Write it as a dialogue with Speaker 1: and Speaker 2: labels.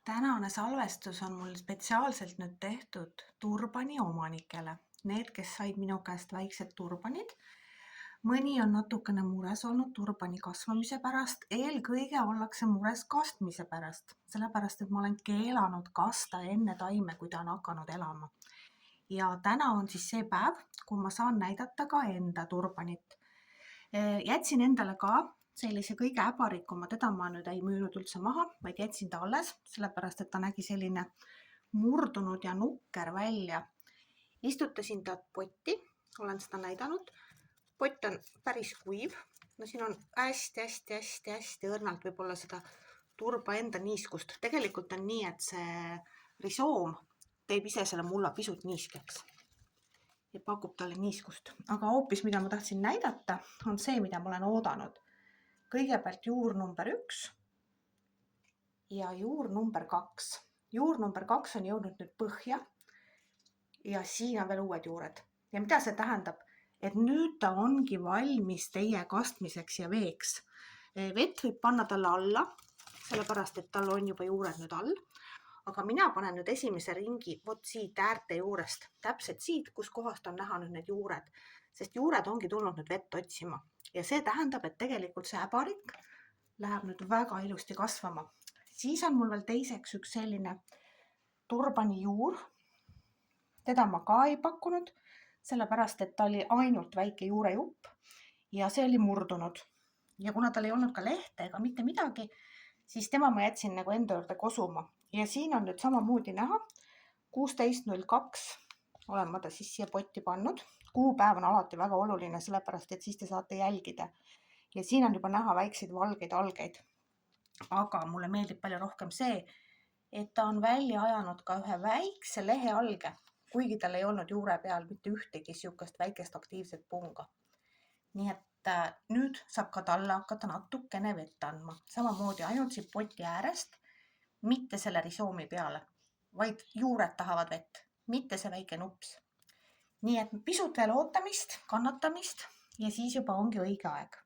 Speaker 1: Tänane salvestus on mul spetsiaalselt nüüd tehtud turbani omanikele. Need, kes said minu käest väiksed turbanid. Mõni on natukene mures olnud turbani kasvamise pärast. Eelkõige ollakse mures kastmise pärast, sellepärast et ma olen keelanud kasta enne taime, kui ta on hakanud elama. Ja täna on siis see päev, kui ma saan näidata ka enda turbanit. Jätsin endale ka sellise kõige äbarikuma, teda ma nüüd ei müünud üldse maha, vaid jätsin ta alles, sellepärast et ta nägi selline murdunud ja nukker välja. Istutasin ta potti, olen seda näidanud. Pott on päris kuiv. No siin on hästi õrnalt võib-olla seda turba enda niiskust. Tegelikult on nii, et see risoom teeb ise selle mulla pisut niiskeks ja pakub talle niiskust. Aga hoopis, mida ma tahtsin näidata, on see, mida ma olen oodanud. Kõigepealt juur number 1 ja juur number 2. Juur number 2 on jõudnud nüüd põhja ja siin on veel uued juured. Ja mida see tähendab? Et nüüd ta ongi valmis teie kastmiseks ja veeks. Vett võib panna talle alla, sellepärast et tal on juba juured nüüd all. Aga mina panen nüüd esimese ringi vot siit äärte juurest, täpselt siit, kus kohast on näha nüüd need juured, sest juured ongi tulnud nüüd vett otsima. Ja see tähendab, et tegelikult see äbarik läheb nüüd väga ilusti kasvama. Siis on mul veel teiseks üks selline turbani juur. Teda ma ka ei pakkunud, sellepärast et ta oli ainult väike juurejupp ja see oli murdunud. Ja kuna tal ei olnud ka lehte ega mitte midagi, siis tema ma jätsin nagu enda juurde kosuma. Ja siin on nüüd samamoodi näha, 16.02 olen ma ta siis siia potti pannud. Kuupäev on alati väga oluline, sellepärast et siis te saate jälgida. Ja siin on juba näha väikseid valgeid algeid. Aga mulle meeldib palju rohkem see, et ta on välja ajanud ka ühe väikse lehe alge, kuigi tal ei olnud juure peal mitte ühtegi sihukest väikest aktiivset punga. Nii et nüüd saab ka talle hakata natukene vett andma. Samamoodi ainult siit poti äärest, mitte selle risoomi peale, vaid juured tahavad vett, mitte see väike nups. Nii et pisut veel ootamist, kannatamist ja siis juba ongi õige aeg.